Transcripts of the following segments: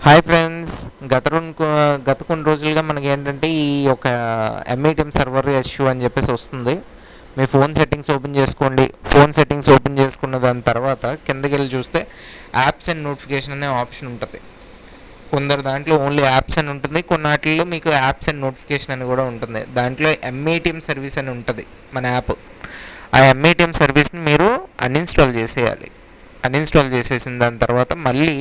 Hi friends. గత కొన్ని రోజులుగా మనకి ఏంటంటే ఈ యొక్క ఎంఐటిఎం సర్వర్ ఇష్యూ అని చెప్పేసి వస్తుంది. మీ ఫోన్ సెట్టింగ్స్ ఓపెన్ చేసుకోండి. ఫోన్ సెట్టింగ్స్ ఓపెన్ చేసుకున్న దాని తర్వాత కిందకి వెళ్ళి చూస్తే యాప్స్ అండ్ నోటిఫికేషన్ అనే ఆప్షన్ ఉంటుంది. కొందరు దాంట్లో ఓన్లీ యాప్స్ అని ఉంటుంది, కొన్నాటిల్లో మీకు యాప్స్ అండ్ నోటిఫికేషన్ అని కూడా ఉంటుంది. దాంట్లో ఎంఐటిఎం సర్వీస్ అని ఉంటుంది మన యాప్. ఆ ఎంఐటిఎం సర్వీస్ని మీరు అన్ఇన్స్టాల్ చేసేయాలి. అన్ఇన్స్టాల్ చేసేసిన దాని తర్వాత మళ్ళీ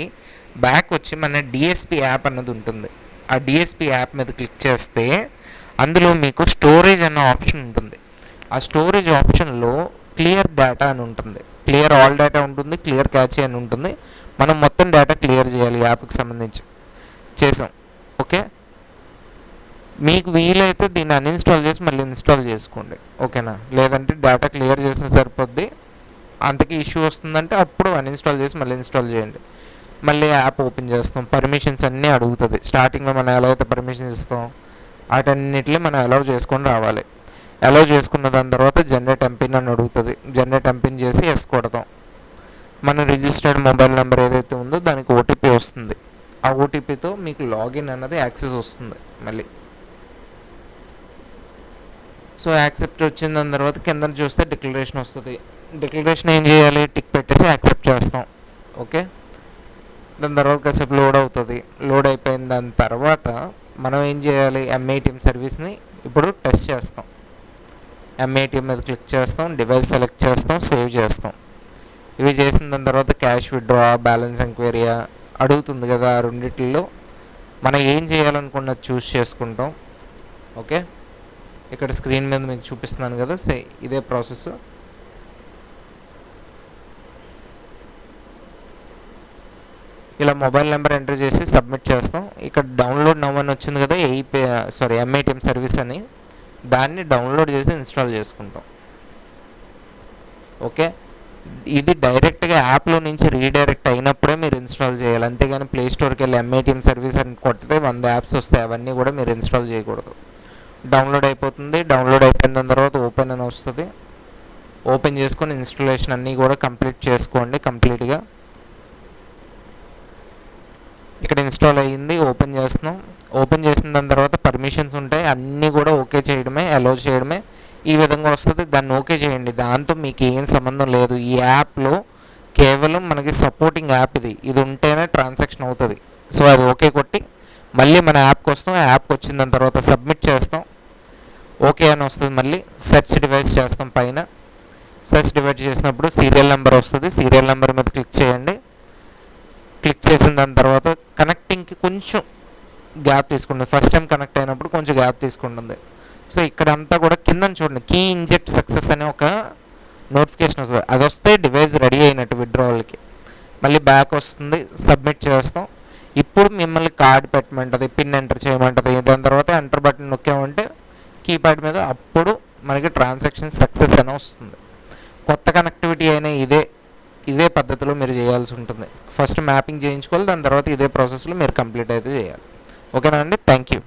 బ్యాక్ వచ్చి మన డిఎస్పి యాప్ అన్నది ఉంటుంది. ఆ డిఎస్పి యాప్ మీద క్లిక్ చేస్తే అందులో మీకు స్టోరేజ్ అన్న ఆప్షన్ ఉంటుంది. ఆ స్టోరేజ్ ఆప్షన్లో క్లియర్ డేటా అని ఉంటుంది, క్లియర్ ఆల్ డేటా ఉంటుంది, క్లియర్ క్యాచ్ అని ఉంటుంది. మనం మొత్తం డేటా క్లియర్ చేయాలి యాప్కి సంబంధించి. చేసాం. ఓకే, మీకు వీలైతే దీన్ని అన్ఇన్స్టాల్ చేసి మళ్ళీ ఇన్స్టాల్ చేసుకోండి. ఓకేనా, లేదంటే డేటా క్లియర్ చేసిన సరిపోద్ది. అంతకీ ఇష్యూ వస్తుందంటే అప్పుడు అన్ఇన్స్టాల్ చేసి మళ్ళీ ఇన్స్టాల్ చేయండి. మళ్ళీ యాప్ ఓపెన్ చేస్తాం, పర్మిషన్స్ అన్నీ అడుగుతుంది. స్టార్టింగ్లో మనం ఎలా అయితే పర్మిషన్స్ ఇస్తాం వాటన్నిటిని మనం అలౌ చేసుకొని రావాలి. అలౌ చేసుకున్న దాని తర్వాత జనరేట్ ఎంపిన్ అని అడుగుతుంది. జనరేట్ ఎంపిన్ చేసి ఎస్ కొడతాం. మన రిజిస్టర్డ్ మొబైల్ నెంబర్ ఏదైతే ఉందో దానికి ఓటీపీ వస్తుంది. ఆ ఓటీపీతో మీకు లాగిన్ అన్నది యాక్సెస్ వస్తుంది మళ్ళీ. సో యాక్సెప్ట్ వచ్చిన దాని తర్వాత కింద చూస్తే డిక్లరేషన్ వస్తుంది. డిక్లరేషన్ ఏం చేయాలి, టిక్ పెట్టేసి యాక్సెప్ట్ చేస్తాం. ఓకే, దాని తర్వాత కాసేపు లోడ్ అవుతుంది. లోడ్ అయిపోయిన దాని తర్వాత మనం ఏం చేయాలి, ఎంఐటిఎం సర్వీస్ని ఇప్పుడు టెస్ట్ చేస్తాం. ఎంఐటిఎం మీద క్లిక్ చేస్తాం, డివైస్ సెలెక్ట్ చేస్తాం, సేవ్ చేస్తాం. ఇవి చేసిన దాని తర్వాత క్యాష్ విత్డ్రా, బ్యాలెన్స్ ఎంక్వైరీ అడుగుతుంది కదా. ఆ రెండిట్లో మనం ఏం చేయాలనుకున్నది చూస్ చేసుకుంటాం. ఓకే, ఇక్కడ స్క్రీన్ మీద మీకు చూపిస్తున్నాను కదా, ఇదే ప్రాసెస్. ఇలా మొబైల్ నెంబర్ ఎంటర్ చేసి సబ్మిట్ చేస్తాం. ఇక్కడ డౌన్లోడ్ నవ్ అని వచ్చింది కదా, ఎంఐటిఎం సర్వీస్ అని, దాన్ని డౌన్లోడ్ చేసి ఇన్స్టాల్ చేసుకుంటాం. ఓకే, ఇది డైరెక్ట్గా యాప్లో నుంచి రీడైరెక్ట్ అయినప్పుడే మీరు ఇన్స్టాల్ చేయాలి. అంతేగాని ప్లే స్టోర్కి వెళ్ళి ఎంఐటిఎం సర్వీస్ అని కొడితే 100 యాప్స్ వస్తాయి, అవన్నీ కూడా మీరు ఇన్స్టాల్ చేయకూడదు. డౌన్లోడ్ అయిపోతుంది. డౌన్లోడ్ అయిపోయిన తర్వాత ఓపెన్ అని వస్తుంది. ఓపెన్ చేసుకొని ఇన్స్టాలేషన్ అన్నీ కూడా కంప్లీట్ చేసుకోండి కంప్లీట్గా. ఇక్కడ ఇన్స్టాల్ అయ్యింది. ఓపెన్ చేస్తున్నాం. ఓపెన్ చేసిన దాని తర్వాత పర్మిషన్స్ ఉంటాయి, అన్నీ కూడా ఓకే చేయడమే, అలౌ చేయడమే. ఈ విధంగా వస్తుంది. దాన్ని ఓకే చేయండి. దాంతో మీకు ఏం సంబంధం లేదు. ఈ యాప్లో కేవలం మనకి సపోర్టింగ్ యాప్ ఇది ఉంటేనే ట్రాన్సాక్షన్ అవుతుంది. సో అది ఓకే కొట్టి మళ్ళీ మన యాప్కి వస్తాం. యాప్కి వచ్చిన దాని తర్వాత సబ్మిట్ చేస్తాం. ఓకే అని వస్తుంది. మళ్ళీ సెర్చ్ డివైస్ చేస్తాం. పైన సెర్చ్ డివైస్ చేసినప్పుడు సీరియల్ నెంబర్ వస్తుంది. సీరియల్ నెంబర్ మీద క్లిక్ చేయండి. క్లిక్ చేసిన దాని తర్వాత కనెక్టింగ్కి కొంచెం గ్యాప్ తీసుకుంటుంది. ఫస్ట్ టైం కనెక్ట్ అయినప్పుడు కొంచెం గ్యాప్ తీసుకుంటుంది. సో ఇక్కడ అంతా కూడా కింద చూడండి, కీ ఇంజెక్ట్ సక్సెస్ అనే ఒక నోటిఫికేషన్ వస్తుంది. అది వస్తే డివైస్ రెడీ అయినట్టు విత్డ్రావల్కి. మళ్ళీ బ్యాక్ వస్తుంది. సబ్మిట్ చేస్తాం. ఇప్పుడు మిమ్మల్ని కార్డ్ పెట్టమంటుంది, పిన్ ఎంటర్ చేయమంటుంది. దాని తర్వాత ఎంటర్ బటన్ నొక్కామంటే కీప్యాడ్ మీద అప్పుడు మనకి ట్రాన్సాక్షన్ సక్సెస్ అని వస్తుంది. కొత్త కనెక్టివిటీ అయినా ఇదే పద్ధతిలో మీరు చేయాల్సి ఉంటుంది. ఫస్ట్ మ్యాపింగ్ చేయించుకోవాలి, దాని తర్వాత ఇదే ప్రాసెస్లో మీరు కంప్లీట్ అయితే చేయాలి. ఓకేనా అండి, థ్యాంక్ యూ.